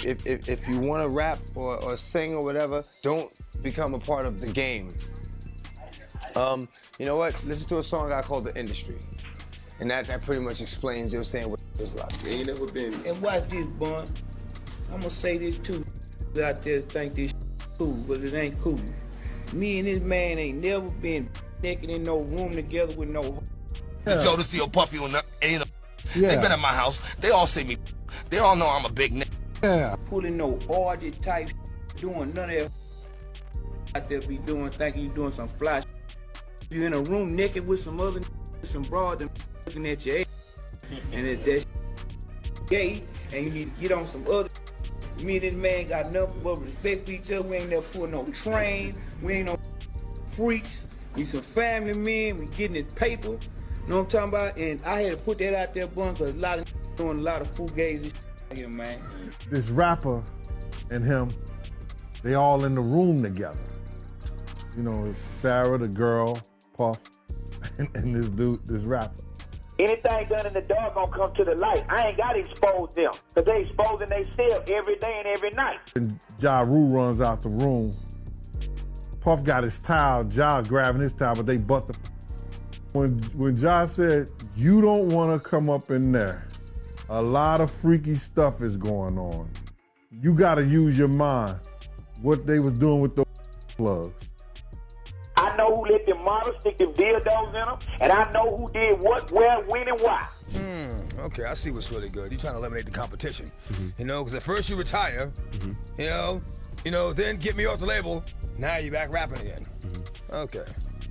if you want to rap or sing or whatever, don't become a part of the game. You know what? Listen to a song I called The Industry. And that pretty much explains, you know what I'm saying, what it's like. They ain't never been. And watch this, Bun. I'm gonna say this too. Out there think this cool, but it ain't cool. Me and this man ain't never been naked in no room together with no. Yeah. Joe to see a Puffy on the, and, yeah. They been at my house. They all see me. They all know I'm a big nigga. Yeah. Pulling no orgy type, doing none of that out there be doing, thinking you doing some fly. You in a room naked with some other some broad and looking at your ass, and if that gay, and you need to get on some other. Me and this man got nothing but respect for each other. We ain't never pulling no train. We ain't no freaks. We some family men. We getting this paper. You know what I'm talking about? And I had to put that out there, Bun, because a lot of doing a lot of fugazi here, man. This rapper and him, they all in the room together. You know, it's Sarah, the girl, Puff, and this dude, this rapper. Anything done in the dark gonna come to the light. I ain't gotta expose them, because they exposing themselves every day and every night. And Ja Rule runs out the room. Puff got his towel, Ja grabbing his towel, but they butt the. When Ja said, you don't wanna come up in there, a lot of freaky stuff is going on. You gotta use your mind. What they was doing with those plugs. I know who let them models stick them dildos in them, and I know who did what, where, when, and why. Okay, I see what's really good. You're trying to eliminate the competition. You know, because at first you retire, you know, then get me off the label, now you're back rapping again. Okay.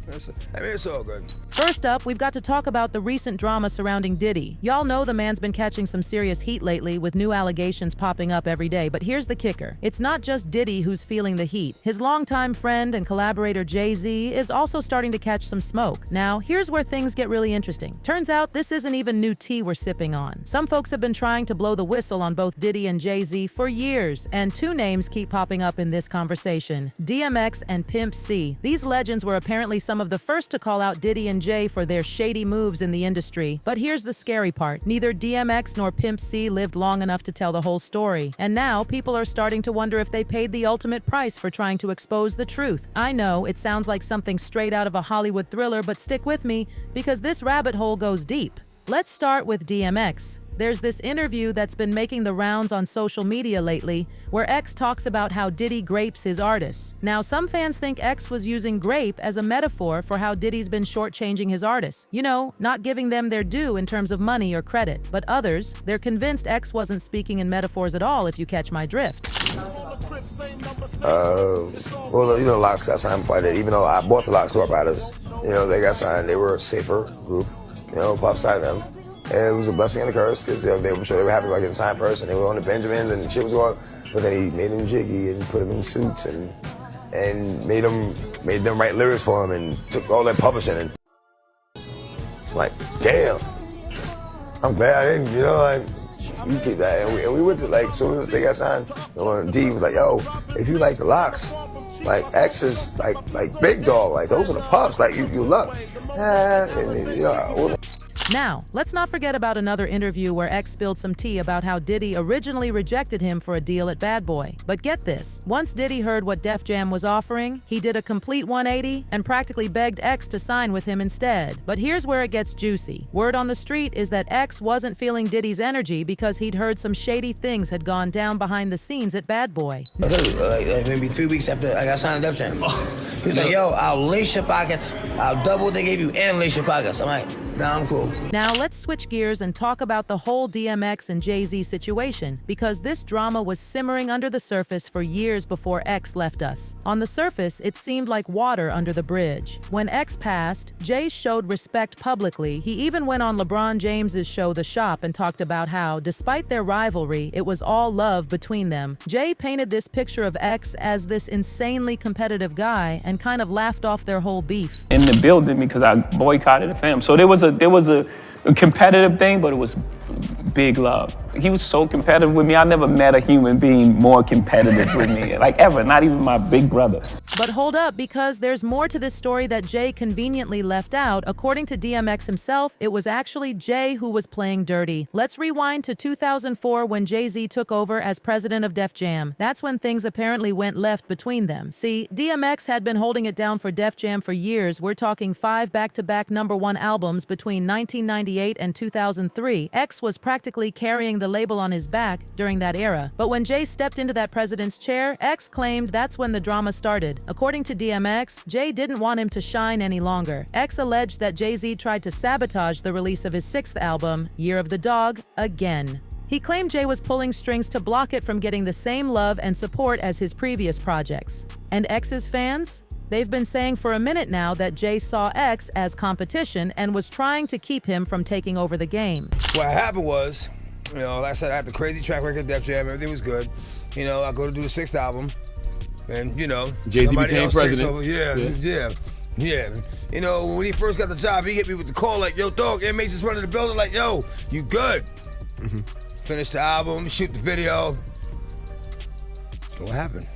I mean, it's all good. First up, we've got to talk about the recent drama surrounding Diddy. Y'all know the man's been catching some serious heat lately with new allegations popping up every day, but here's the kicker. It's not just Diddy who's feeling the heat. His longtime friend and collaborator Jay-Z is also starting to catch some smoke. Now, here's where things get really interesting. Turns out this isn't even new tea we're sipping on. Some folks have been trying to blow the whistle on both Diddy and Jay-Z for years, and two names keep popping up in this conversation: DMX and Pimp C. These legends were apparently some of the first to call out Diddy and Jay for their shady moves in the industry. But here's the scary part. Neither DMX nor Pimp C lived long enough to tell the whole story. And now people are starting to wonder if they paid the ultimate price for trying to expose the truth. I know it sounds like something straight out of a Hollywood thriller, but stick with me because this rabbit hole goes deep. Let's start with DMX. There's this interview that's been making the rounds on social media lately where X talks about how Diddy grapes his artists. Now, some fans think X was using grape as a metaphor for how Diddy's been shortchanging his artists. You know, not giving them their due in terms of money or credit. But others, they're convinced X wasn't speaking in metaphors at all, if you catch my drift. Well, you know, Locks got signed before I did. Even though I bought the Locks Store Riders, you know, they got signed. They were a safer group, you know, Puff signed them. And it was a blessing and a curse because they were sure they were happy about getting signed first, and they were on the Benjamins and shit was going. But then he made them jiggy and put them in suits and made them write lyrics for him and took all that publishing and like, damn, I'm glad I didn't, you know, like you keep that. And we went to like, as soon as they got signed, D was like, yo, if you like the Locks, like X is like big dog, like those are the Puffs, like you luck. And, you know, Now, let's not forget about another interview where X spilled some tea about how Diddy originally rejected him for a deal at Bad Boy. But get this, once Diddy heard what Def Jam was offering, he did a complete 180 and practically begged X to sign with him instead. But here's where it gets juicy. Word on the street is that X wasn't feeling Diddy's energy because he'd heard some shady things had gone down behind the scenes at Bad Boy. Like maybe 3 weeks after I got signed to Def Jam. He's like, yo, I'll lace your pockets, I'll double what they gave you and lace your pockets. I'm like, nah, I'm cool. Now let's switch gears and talk about the whole DMX and Jay-Z situation, because this drama was simmering under the surface for years before X left us. On the surface, it seemed like water under the bridge. When X passed, Jay showed respect publicly. He even went on LeBron James's show The Shop and talked about how, despite their rivalry, it was all love between them. Jay painted this picture of X as this insanely competitive guy and kind of laughed off their whole beef. In the building because I boycotted the fam. So there was a competitive thing, but it was big love. He was so competitive with me. I never met a human being more competitive with me, like ever, not even my big brother. But hold up, because there's more to this story that Jay conveniently left out. According to DMX himself, it was actually Jay who was playing dirty. Let's rewind to 2004 when Jay-Z took over as president of Def Jam. That's when things apparently went left between them. See, DMX had been holding it down for Def Jam for years. We're talking 5 back-to-back #1 albums between 1998 and 2003. X was practically carrying the label on his back during that era. But when Jay stepped into that president's chair, X claimed that's when the drama started. According to DMX, Jay didn't want him to shine any longer. X alleged that Jay-Z tried to sabotage the release of his 6th album, Year of the Dog, again. He claimed Jay was pulling strings to block it from getting the same love and support as his previous projects. And X's fans? They've been saying for a minute now that Jay saw X as competition and was trying to keep him from taking over the game. What happened was, you know, like I said, I had the crazy track record at Def Jam, everything was good. You know, I go to do the 6th album, and you know, Jay-Z became president. Yeah. You know, when he first got the job, he hit me with the call like, yo, dog, MH is running the building, like, yo, you good? Finish the album, shoot the video. What happened?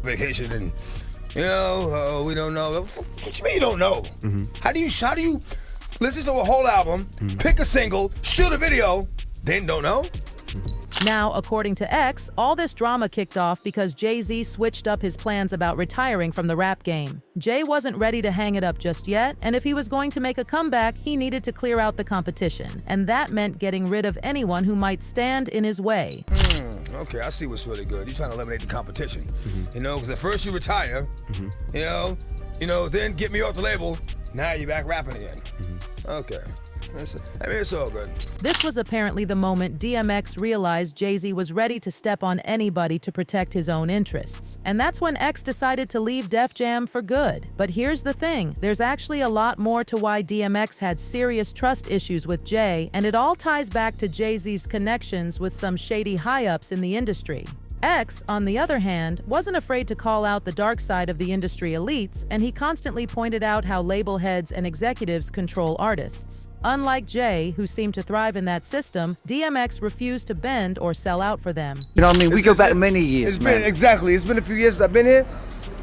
Vacation and, you know, we don't know. What you mean you don't know? How do you listen to a whole album, pick a single, shoot a video, then don't know? Now, according to X, all this drama kicked off because Jay-Z switched up his plans about retiring from the rap game. Jay wasn't ready to hang it up just yet, and if he was going to make a comeback, he needed to clear out the competition. And that meant getting rid of anyone who might stand in his way. Okay, I see what's really good. You're trying to eliminate the competition. You know, because at first you retire, you know, then get me off the label, now you're back rapping again. Okay. I mean, it's all good. This was apparently the moment DMX realized Jay-Z was ready to step on anybody to protect his own interests. And that's when X decided to leave Def Jam for good. But here's the thing, there's actually a lot more to why DMX had serious trust issues with Jay, and it all ties back to Jay-Z's connections with some shady high-ups in the industry. X, on the other hand, wasn't afraid to call out the dark side of the industry elites, and he constantly pointed out how label heads and executives control artists. Unlike Jay, who seemed to thrive in that system, DMX refused to bend or sell out for them. You know what I mean? We go back many years, man. Exactly. It's been a few years since I've been here,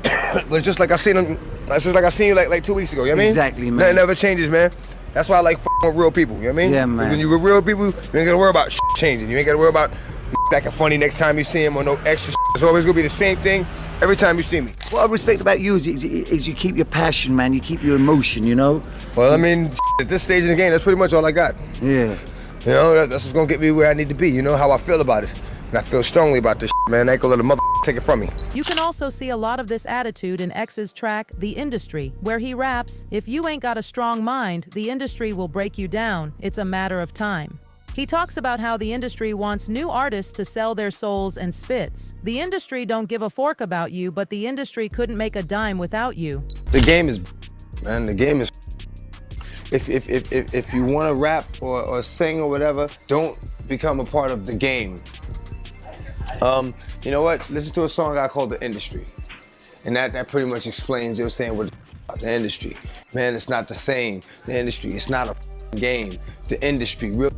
but it's just like I seen him. It's just like I seen you like 2 weeks ago. You know what I mean? Exactly, man. Nothing never changes, man. That's why I like with real people. You know what I mean? Yeah, man. When you with real people, you ain't gotta worry about changing. You ain't gotta worry about acting funny next time you see him or no extra. It's always gonna be the same thing every time you see me. What I respect about you is you keep your passion, man. You keep your emotion, you know? Well, I mean, at this stage in the game, that's pretty much all I got. Yeah. You know, that's what's gonna get me where I need to be. You know how I feel about it. And I feel strongly about this man. I ain't gonna let a mother take it from me. You can also see a lot of this attitude in X's track, The Industry, where he raps, "If you ain't got a strong mind, the industry will break you down. It's a matter of time." He talks about how the industry wants new artists to sell their souls and spits. The industry don't give a fork about you, but the industry couldn't make a dime without you. The game is, man, the game is. If you want to rap or sing or whatever, don't become a part of the game. You know what? Listen to a song I called The Industry. And that pretty much explains, it was saying what the industry. Man, it's not the same. The industry, it's not a game. The industry, real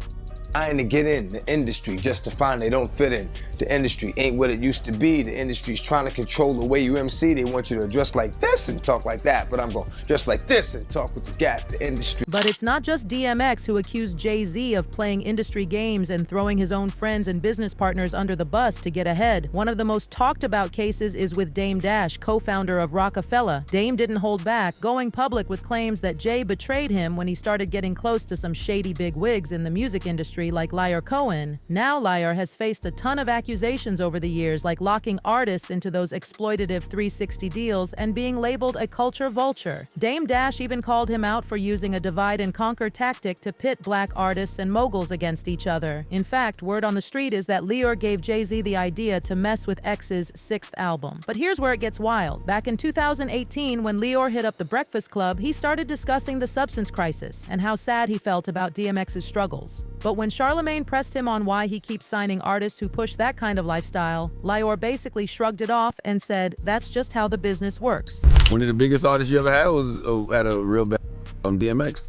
trying to get in the industry just to find they don't fit in. The industry ain't what it used to be. The industry's trying to control the way you MC. They want you to dress like this and talk like that, but I'm going to dress like this and talk with the gap, the industry. But it's not just DMX who accused Jay-Z of playing industry games and throwing his own friends and business partners under the bus to get ahead. One of the most talked about cases is with Dame Dash, co-founder of Rockefeller. Dame didn't hold back, going public with claims that Jay betrayed him when he started getting close to some shady big wigs in the music industry like Leor Cohen. Now Leor has faced a ton of accusations over the years, like locking artists into those exploitative 360 deals and being labeled a culture vulture. Dame Dash even called him out for using a divide and conquer tactic to pit black artists and moguls against each other. In fact, word on the street is that Leor gave Jay-Z the idea to mess with X's 6th album. But here's where it gets wild. Back in 2018, when Leor hit up the Breakfast Club, he started discussing the substance crisis and how sad he felt about DMX's struggles. But when Charlemagne pressed him on why he keeps signing artists who push that kind of lifestyle, Leor basically shrugged it off and said, "That's just how the business works." One of the biggest artists you ever had was had a real bad DMX.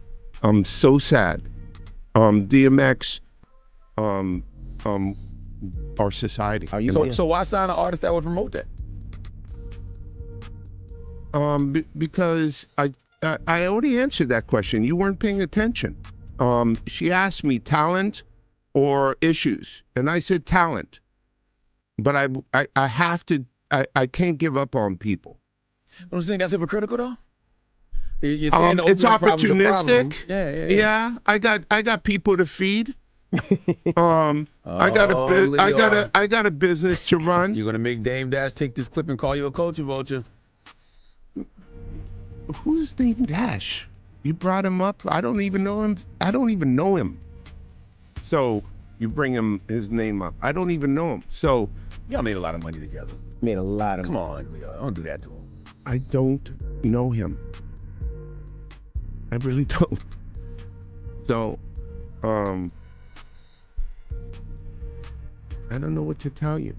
I'm so sad. DMX our society. So why sign an artist that would promote that? Because I already answered that question. You weren't paying attention. She asked me talent or issues, and I said talent. But I have to. I can't give up on people. Don't you think that's hypocritical though? It's opportunistic. Yeah. I got people to feed. I got a business to run. You're gonna make Dame Dash take this clip and call you a culture vulture. Who's Dame Dash? You brought him up. I don't even know him. So you bring his name up. I don't even know him. So y'all made a lot of money together. Made a lot of money. Come on, Leor. Don't do that to him. I don't know him. I really don't. So, I don't know what to tell you.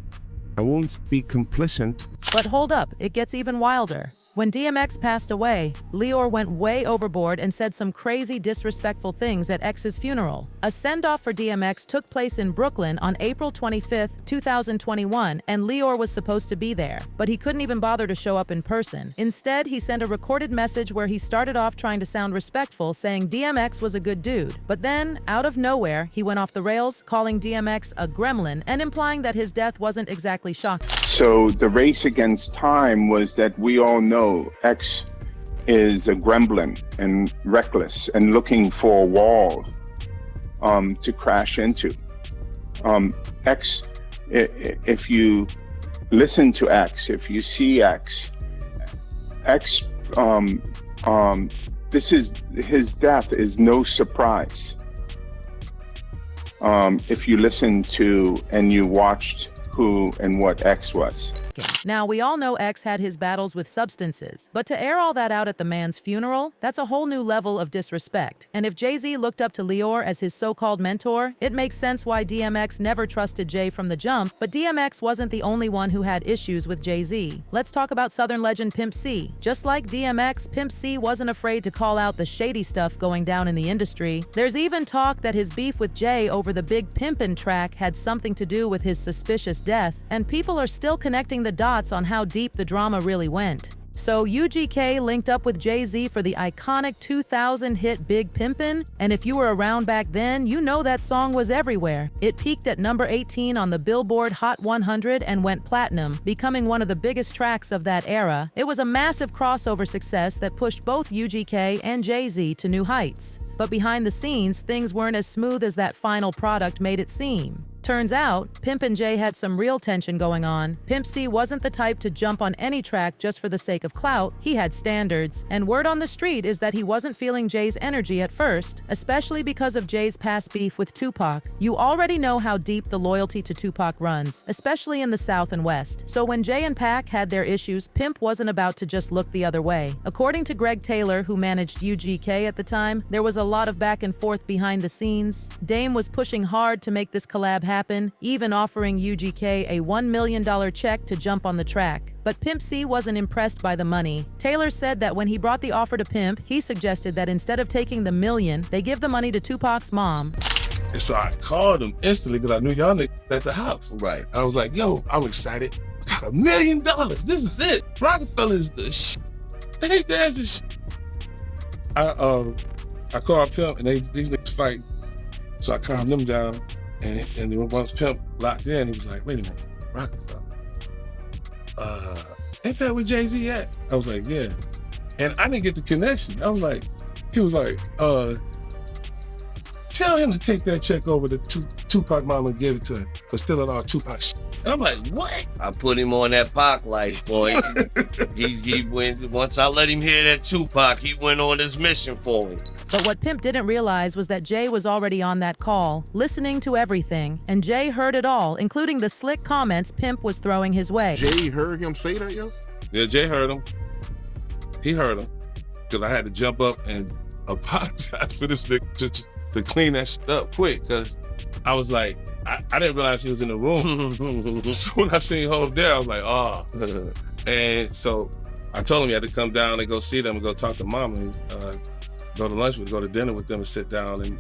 I won't be complicit. But hold up, it gets even wilder. When DMX passed away, Leor went way overboard and said some crazy disrespectful things at X's funeral. A send-off for DMX took place in Brooklyn on April 25th, 2021, and Leor was supposed to be there, but he couldn't even bother to show up in person. Instead, he sent a recorded message where he started off trying to sound respectful, saying DMX was a good dude. But then, out of nowhere, he went off the rails, calling DMX a gremlin and implying that his death wasn't exactly shocking. So the race against time was that we all know X is a gremlin and reckless and looking for a wall to crash into. X, if you listen to X, if you see X, his death is no surprise. If you listen to and you watched who and what X was. Now, we all know X had his battles with substances, but to air all that out at the man's funeral, that's a whole new level of disrespect. And if Jay-Z looked up to Leor as his so-called mentor, it makes sense why DMX never trusted Jay from the jump, but DMX wasn't the only one who had issues with Jay-Z. Let's talk about Southern legend Pimp C. Just like DMX, Pimp C wasn't afraid to call out the shady stuff going down in the industry. There's even talk that his beef with Jay over the big Pimpin track had something to do with his suspicious death, and people are still connecting the dots on how deep the drama really went. So UGK linked up with Jay-Z for the iconic 2000 hit Big Pimpin', and if you were around back then, you know that song was everywhere. It peaked at number 18 on the Billboard Hot 100 and went platinum, becoming one of the biggest tracks of that era. It was a massive crossover success that pushed both UGK and Jay-Z to new heights. But behind the scenes, things weren't as smooth as that final product made it seem. Turns out, Pimp and Jay had some real tension going on. Pimp C wasn't the type to jump on any track just for the sake of clout. He had standards. And word on the street is that he wasn't feeling Jay's energy at first, especially because of Jay's past beef with Tupac. You already know how deep the loyalty to Tupac runs, especially in the South and West. So when Jay and Pac had their issues, Pimp wasn't about to just look the other way. According to Greg Taylor, who managed UGK at the time, there was a lot of back and forth behind the scenes. Dame was pushing hard to make this collab happen, even offering UGK a $1 million check to jump on the track. But Pimp C wasn't impressed by the money. Taylor said that when he brought the offer to Pimp, he suggested that instead of taking the million, they give the money to Tupac's mom. And so I called him instantly because I knew y'all niggas at the house. Right. I was like, yo, I'm excited. I got $1 million. This is it. Rockefeller is the shit. Hey, there's the shit. I called Pimp and these niggas fight. So I calmed them down. And then once Pimp locked in, he was like, wait a minute, Rockefeller. Ain't that where Jay-Z at? I was like, yeah. And I didn't get the connection. I was like, he was like, tell him to take that check over to Tupac mama and give it to him for stealing all Tupac shit. And I'm like, what? I put him on that Pac life, boy. he went, once I let him hear that Tupac, he went on his mission for me. But what Pimp didn't realize was that Jay was already on that call, listening to everything, and Jay heard it all, including the slick comments Pimp was throwing his way. Jay heard him say that, yo? Yeah, Jay heard him. He heard him. Because I had to jump up and apologize for this nigga to clean that shit up quick, because I was like, I didn't realize he was in the room. So when I seen Hov there, I was like, oh. And so I told him he had to come down and go see them and go talk to mama and go to lunch with, go to dinner with them and sit down and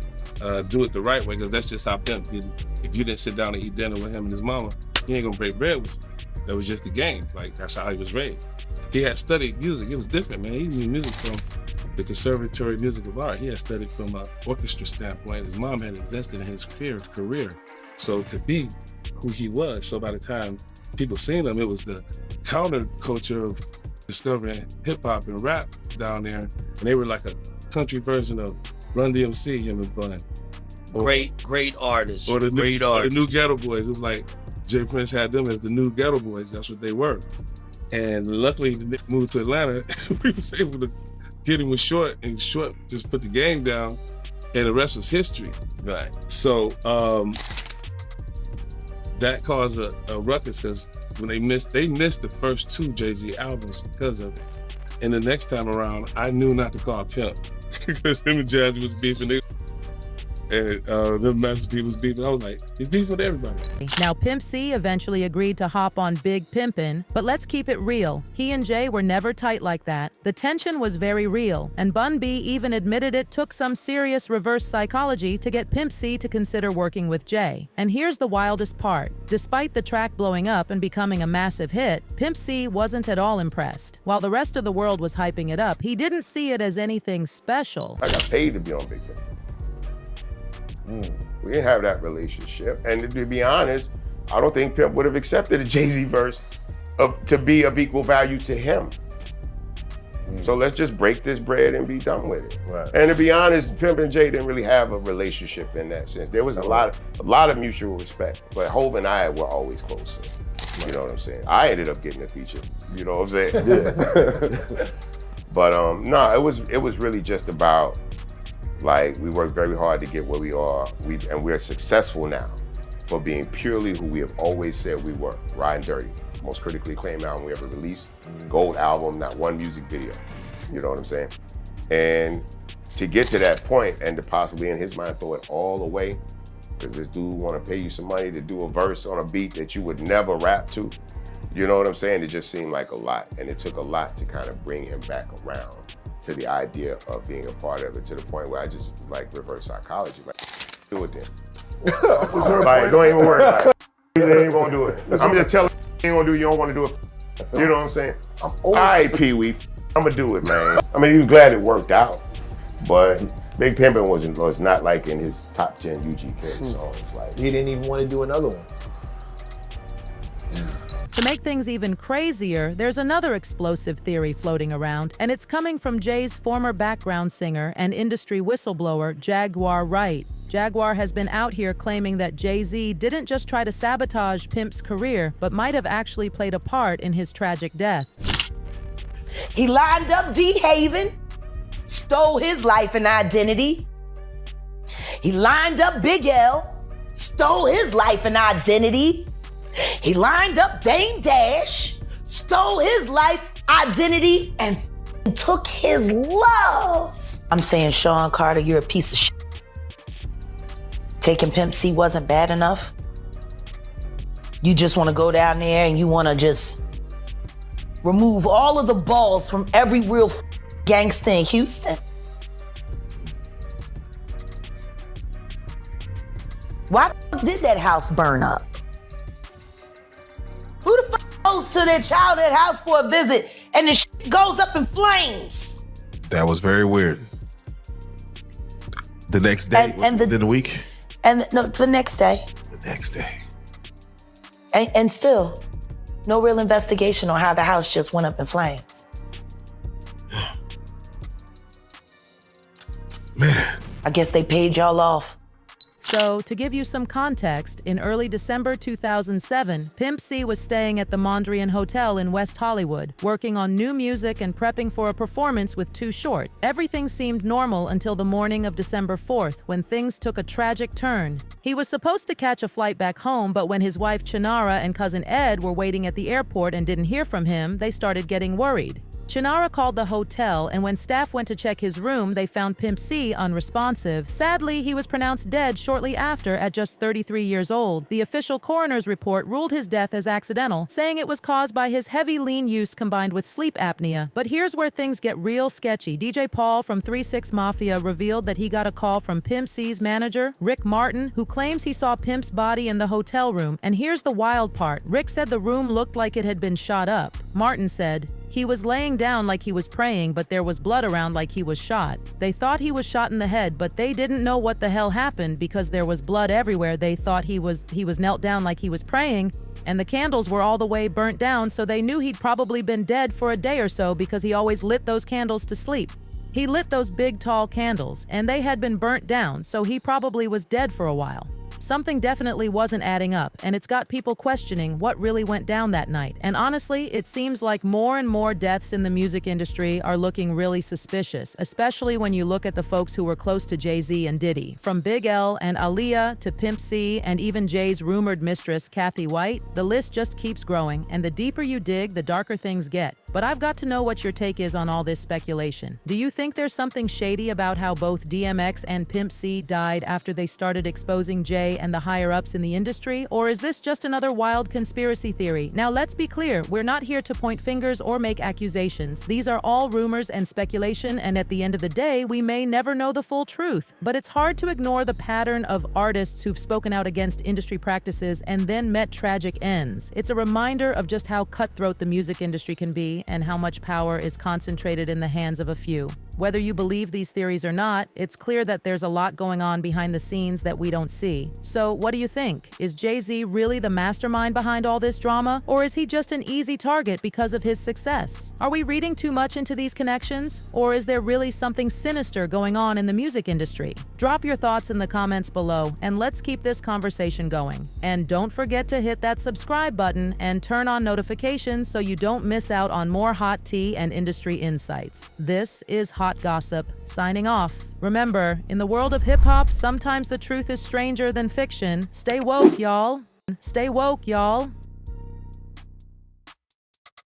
do it the right way, because that's just how Pimp did it. if you didn't sit down and eat dinner with him and his mama, he ain't gonna break bread with you. That was just the game. Like, that's how he was raised. He had studied music. It was different, man. He knew music from the Conservatory of Music of Art. He had studied from an orchestra standpoint. His mom had invested in his career. So to be who he was, so by the time people seen him, it was the counterculture of discovering hip hop and rap down there. And they were like a country version of Run DMC, him and Bun. Great artists. Or the artists. new Ghetto Boys. It was like Jay Prince had them as the new Ghetto Boys. That's what they were. And luckily, they moved to Atlanta. We was able to get him with Short, and Short just put the game down, and the rest was history. Right. So that caused a ruckus because when they missed the first 2 Jay-Z albums because of it. And the next time around, I knew not to call Pimp because him and Jazzy was beefing. And the Master P was beefing. I was like, he's beefing with everybody. Now, Pimp C eventually agreed to hop on Big Pimpin', but let's keep it real. He and Jay were never tight like that. The tension was very real, and Bun B even admitted it took some serious reverse psychology to get Pimp C to consider working with Jay. And here's the wildest part. Despite the track blowing up and becoming a massive hit, Pimp C wasn't at all impressed. While the rest of the world was hyping it up, he didn't see it as anything special. I got paid to be on Big Pimpin'. We didn't have that relationship. And to be honest, I don't think Pimp would have accepted a Jay-Z verse to be of equal value to him. So let's just break this bread and be done with it. Right. And to be honest, Pimp and Jay didn't really have a relationship in that sense. There was a lot of mutual respect, but Hov and I were always closer. You know what I'm saying? I ended up getting a feature. You know what I'm saying? Yeah. But no, it was really just about, like, we worked very hard to get where we are, and we're successful now for being purely who we have always said we were, Riding Dirty. Most critically acclaimed album we ever released, gold album, not one music video. You know what I'm saying? And to get to that point and to possibly in his mind throw it all away, because this dude want to pay you some money to do a verse on a beat that you would never rap to, you know what I'm saying? It just seemed like a lot, and it took a lot to kind of bring him back around to the idea of being a part of it, to the point where I just like reverse psychology, like, do it then. Like, don't even worry about it. You ain't gonna do it. I'm just telling you ain't gonna do it, you don't wanna do it. You know what I'm saying? All right, Pee-wee, I'm gonna do it, man. I mean, he was glad it worked out, but Big Pimpin' was not like in his top 10 UGK songs. Like, he didn't even want to do another one. To make things even crazier, there's another explosive theory floating around, and it's coming from Jay's former background singer and industry whistleblower, Jaguar Wright. Jaguar has been out here claiming that Jay-Z didn't just try to sabotage Pimp's career, but might have actually played a part in his tragic death. He lined up D-Haven, stole his life and identity. He lined up Big L, stole his life and identity. He lined up Dame Dash, stole his life, identity, and took his love. I'm saying, Sean Carter, you're a piece of shit. Taking Pimp C wasn't bad enough. You just want to go down there and you want to just remove all of the balls from every real gangster in Houston. Why the fuck did that house burn up? Who the fuck goes to their childhood house for a visit and the shit goes up in flames? That was very weird. The next day, within a week? No, the next day. The next day. And still, no real investigation on how the house just went up in flames. Man. I guess they paid y'all off. So, to give you some context, in early December 2007, Pimp C was staying at the Mondrian Hotel in West Hollywood, working on new music and prepping for a performance with Too Short. Everything seemed normal until the morning of December 4th, when things took a tragic turn. He was supposed to catch a flight back home, but when his wife Chinara and cousin Ed were waiting at the airport and didn't hear from him, they started getting worried. Chinara called the hotel, and when staff went to check his room, they found Pimp C unresponsive. Sadly, he was pronounced dead shortly after at just 33 years old. The official coroner's report ruled his death as accidental, saying it was caused by his heavy lean use combined with sleep apnea. But here's where things get real sketchy. DJ Paul from 3-6 Mafia revealed that he got a call from Pimp C's manager, Rick Martin, who claims he saw Pimp's body in the hotel room. And here's the wild part. Rick said the room looked like it had been shot up. Martin said, "He was laying down like he was praying, but there was blood around like he was shot. They thought he was shot in the head, but they didn't know what the hell happened because there was blood everywhere. They thought he was knelt down like he was praying, and the candles were all the way burnt down, so they knew he'd probably been dead for a day or so because he always lit those candles to sleep. He lit those big, tall candles, and they had been burnt down, so he probably was dead for a while." Something definitely wasn't adding up, and it's got people questioning what really went down that night. And honestly, it seems like more and more deaths in the music industry are looking really suspicious, especially when you look at the folks who were close to Jay-Z and Diddy. From Big L and Aaliyah to Pimp C and even Jay's rumored mistress, Kathy White, the list just keeps growing, and the deeper you dig, the darker things get. But I've got to know what your take is on all this speculation. Do you think there's something shady about how both DMX and Pimp C died after they started exposing Jay and the higher-ups in the industry? Or is this just another wild conspiracy theory? Now, let's be clear. We're not here to point fingers or make accusations. These are all rumors and speculation, and at the end of the day, we may never know the full truth. But it's hard to ignore the pattern of artists who've spoken out against industry practices and then met tragic ends. It's a reminder of just how cutthroat the music industry can be and how much power is concentrated in the hands of a few. Whether you believe these theories or not, it's clear that there's a lot going on behind the scenes that we don't see. So what do you think? Is Jay-Z really the mastermind behind all this drama? Or is he just an easy target because of his success? Are we reading too much into these connections? Or is there really something sinister going on in the music industry? Drop your thoughts in the comments below, and let's keep this conversation going. And don't forget to hit that subscribe button and turn on notifications so you don't miss out on more hot tea and industry insights. This is Hot Gossip, signing off. Remember, in the world of hip-hop, sometimes the truth is stranger than fiction. Stay woke, y'all. Stay woke, y'all.